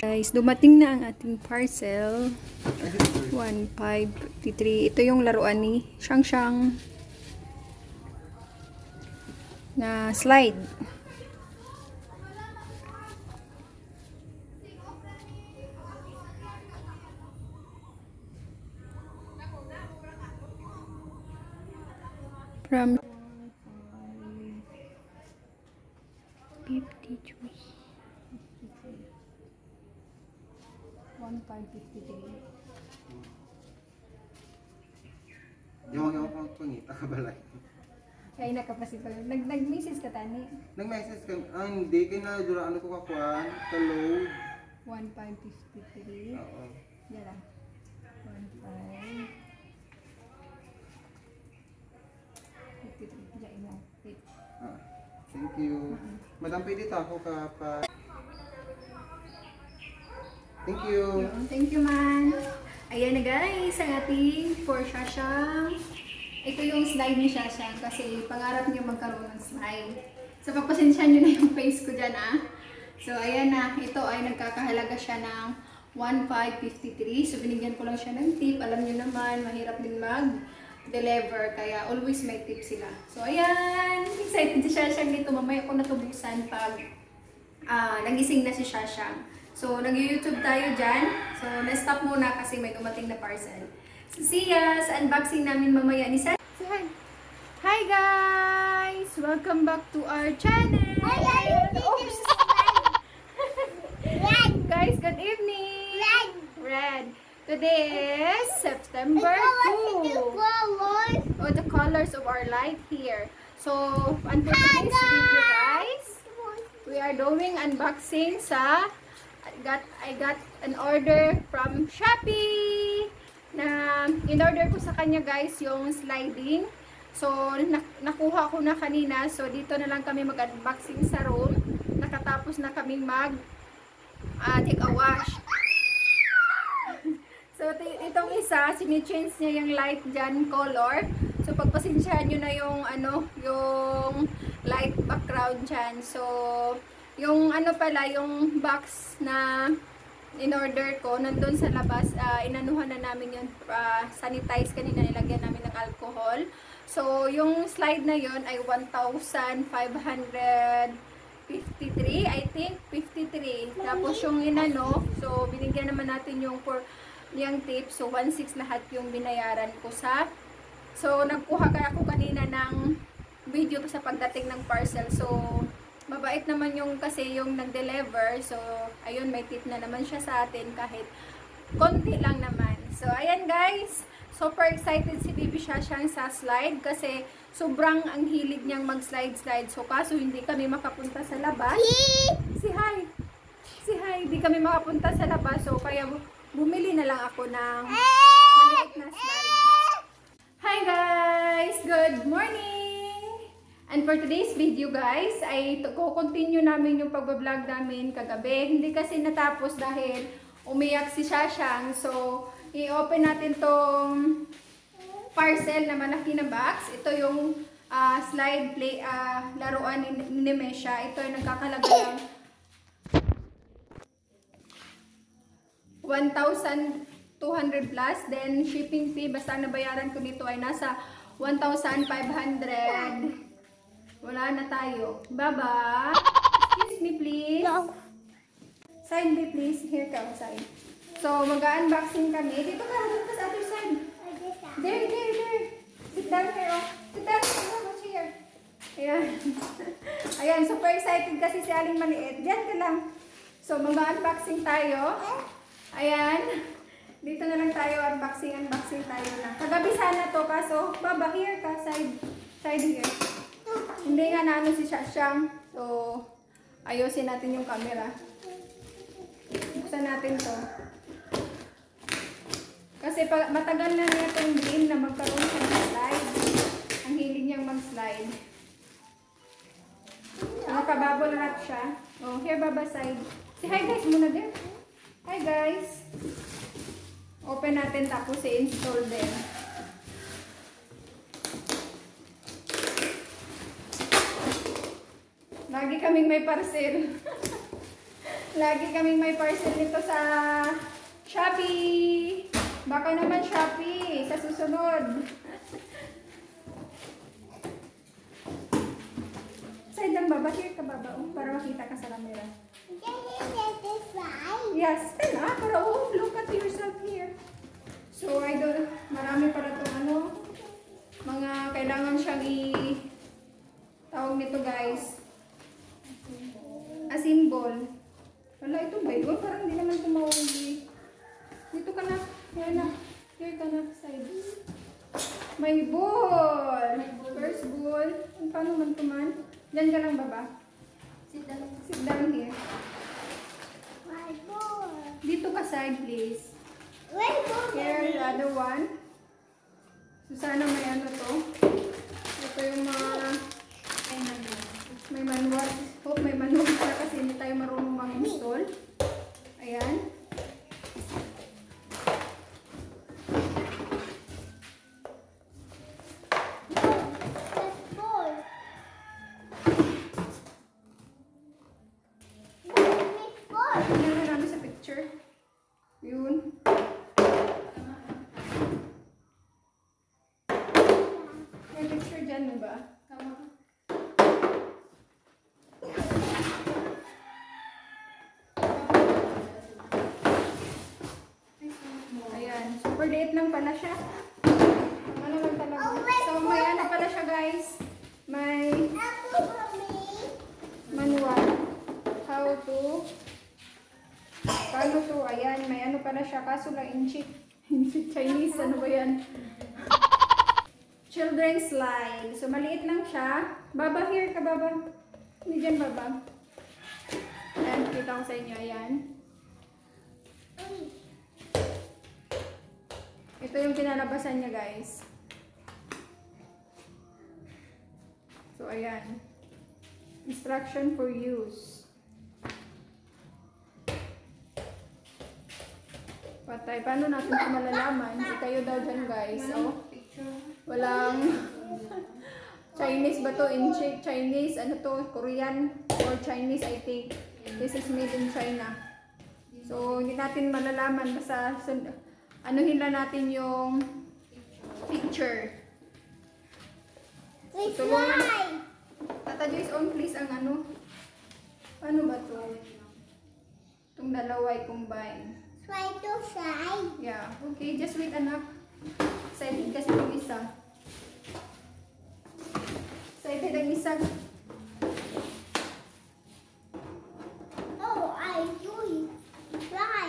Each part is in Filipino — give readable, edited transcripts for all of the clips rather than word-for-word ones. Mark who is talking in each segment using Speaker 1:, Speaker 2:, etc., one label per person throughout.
Speaker 1: Guys, dumating na ang ating parcel. 1553. Ito yung laruan ni Shang Shang na slide. From 53. 1553.
Speaker 2: Yung pangita ka balay.
Speaker 1: Kaya nakapasit ka. Nag-message ka tani?
Speaker 2: Nag-message ka, hindi, kinadura ano ko kakuan, ka-load.
Speaker 1: 1553.
Speaker 2: Oo.
Speaker 1: Yan lang. 1553. Diyan mo.
Speaker 2: Thank you. Madam, pwede ako ka pa. Thank you.
Speaker 1: Thank you, man. Ayan na guys, ang ating for Shashang. Ito yung slide ni Shashang kasi pangarap niya magkaroon ng slide. So, pagpasensyahan nyo na yung face ko dyan, ah. So, ayan na. Ito ay nagkakahalaga siya ng 1553. So, binigyan ko lang siya ng tip. Alam nyo naman, mahirap din mag-deliver. Kaya, always may tip sila. So, ayan. Excited si Shashang dito. Mamaya ko natubusan pag nagising na si Shashang. So, nag-YouTube tayo dyan. So, na-stop muna kasi may dumating na parcel. So, see ya sa unboxing namin mamaya ni San. Say hi! Hi guys! Welcome back to our channel! Oops! Guys, good evening! Red! Today is September 2. Oh, the colors of our light here. So, until today's video guys, we are doing unboxing sa I got an order from Shopee na in-order ko sa kanya guys yung sliding. So nakuha ko na kanina. So dito na lang kami mag-unboxing sa room. Nakatapos na kaming take a wash. So itong isa, sini-change niya yung light dyan color. So pagpasensyahan nyo na yung yung light background dyan. So yung pala, yung box na in-order ko, nandun sa labas, inanuhan na namin yun, sanitize kanina, nilagyan namin ng alcohol. So, yung slide na yun ay 1,553, I think, 53. Tapos yung so, binigyan naman natin yung tape, so 1,600 lahat yung binayaran ko sa, so, nagkuha kaya ako kanina ng video sa pagdating ng parcel. So, mabait naman yung kasi yung nag-deliver. So, ayun, may tip na naman siya sa atin kahit konti lang naman. So, ayan guys. Super excited si Baby Shashang sa slide kasi sobrang ang hilig niyang mag-slide-slide. So, kaso hindi kami makapunta sa labas. Si hi! Si hi! Hindi kami makapunta sa labas. So, kaya bumili na lang ako ng maliit na slide. Hi guys! Good morning! And for today's video guys, ay continue namin yung pag-vlog namin kagabi. Hindi kasi natapos dahil umiyak si Shashang. So, i-open natin tong parcel na malaki na box. Ito yung slide play, laruan ni Mesha. Ito ay nagkakalaga ng 1,200 plus. Then, shipping fee, basta nabayaran ko dito ay nasa 1,500. Wala na tayo. Baba. Excuse me, please. No. Sign me, please. Here ka, sign. So, mag-unboxing kami. Dito ka, dito ka sa other side. There. Sit down here, oh. Sit down here, oh. Here. Ayan. Ayan, super excited kasi si Aling Maliit. Diyan ka lang. So, mag-unboxing tayo. Ayan. Dito na lang tayo, unboxing tayo na. Kagabi sana to, kaso, baba, here ka, side here. Hindi nga na si Shashang. So, ayusin natin yung camera. Buksan natin to. Kasi matagal na niya itong dream na magkaroon siya ng slide. Ang hilig niyang mag-slide. Nakabubble wrap siya. Oh, here baba side. Say hi guys muna din. Hi guys. Open natin tapos i-install din. Lagi kaming may parcel. Lagi kaming may parcel nito sa Shopee. Baka naman Shopee sa susunod. Side lang baba. Here ka baba. Para makita ka sa camera. Yes. Stand up. Para look at yourself here. So, idol, marami para itong ano, mga kailangan siyang tawag nito guys. A symbol. Wala, ito ba yun? Parang hindi naman tumawag. Dito ka na. Here na. Here ka na. Side. May ball. First ball. Paano man ito man? Diyan ka lang baba. Sit down here.
Speaker 3: My ball.
Speaker 1: Dito ka side please.
Speaker 3: Where ball?
Speaker 1: Here, the other one. So, sana may ano to. Ito yung mga may manual. Hope may manual siya kasi hindi tayo marunong mag-install. Ayan.
Speaker 3: That ball. Ball.
Speaker 1: Tingnan na namin sa picture. Yun. May picture dyan, ba? Tama. Ayan. Super liit lang pala siya. Ano lang talaga. So, may ano pala siya, guys. May
Speaker 3: Apple for me.
Speaker 1: manual. How to. Paano to? Ayan. May ano pala siya. Kaso lang in Chinese. Ano ba yan? Children's line. So, maliit lang siya. Baba, here ka, baba. Hindi dyan, baba. Ayan, kita ko sa inyo. Ayan. Ito yung kinalabasan niya, guys. So, ayan. Instruction for use. Patay. Paano natin ito malalaman? Hindi kayo daw dyan, guys. Oh. Walang Chinese ba to? In Chinese, ano to? Korean or Chinese, I think. This is made in China. So, hindi natin malalaman. Basta, anuhin lang natin yung picture.
Speaker 3: We
Speaker 1: So,
Speaker 3: fly.
Speaker 1: Tata Joyce, on please ang ano. Paano ba to? Itong dalawa ay combine.
Speaker 3: Try to fly.
Speaker 1: Yeah. Okay, just wait anak. Excited kasi yung isa. Excited ang isa.
Speaker 3: Oh, I do it. Fly.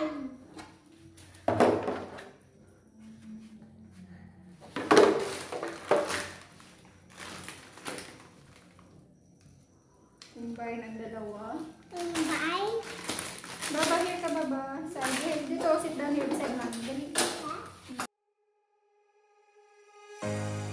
Speaker 1: Combine ang dalawa.
Speaker 3: Bye.
Speaker 1: Baba, here ka baba. Side. Dito, sit down here beside mami. Dali.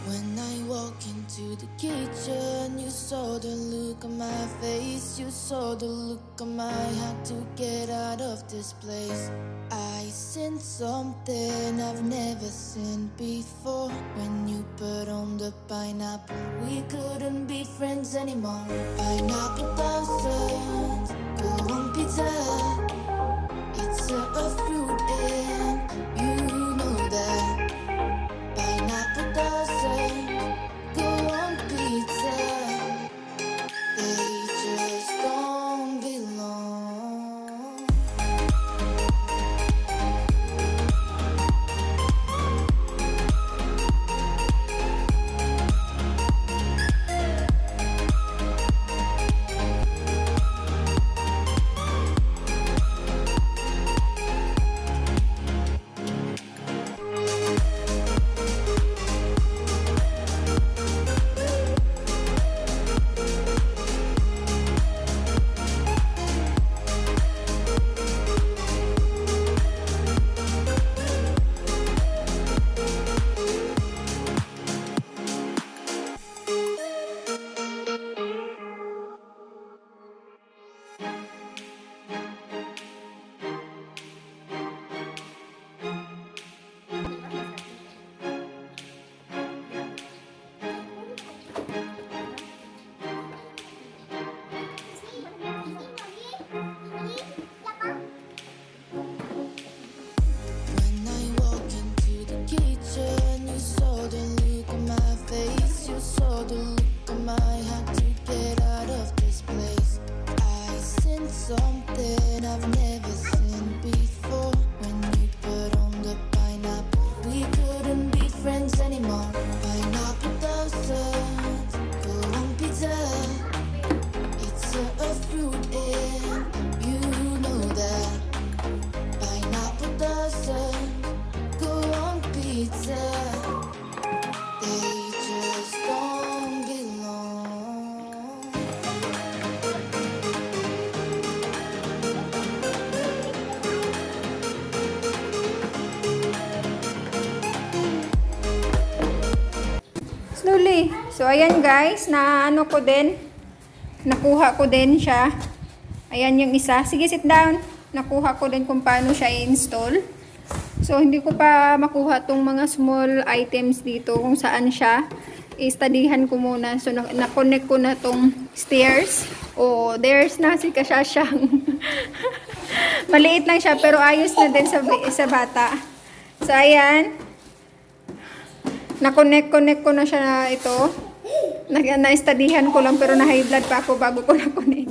Speaker 4: When I walk into the kitchen, you saw the look on my face. You saw the look on my heart to get out of this place. I seen something I've never seen before. When you put on the pineapple, we couldn't be friends anymore. Pineapple thousands, go on pizza. It's a fruit and you know that. Pineapple doesn't go on pizza. They just don't belong.
Speaker 1: So, ayan guys, nakuha ko din siya. Ayan yung isa. Sige, sit down. Nakuha ko din kung paano siya i-install. So, hindi ko pa makuha tong mga small items dito kung saan siya. I-studyhan ko muna. So, na-connect ko na tong stairs. Oh, there's na si Kasyashang. Maliit lang siya, pero ayos na din sa bata. So, ayan. Na-connect ko na siya na ito. Na-studyhan ko lang, pero na-high blood pa ako bago ko na-connect.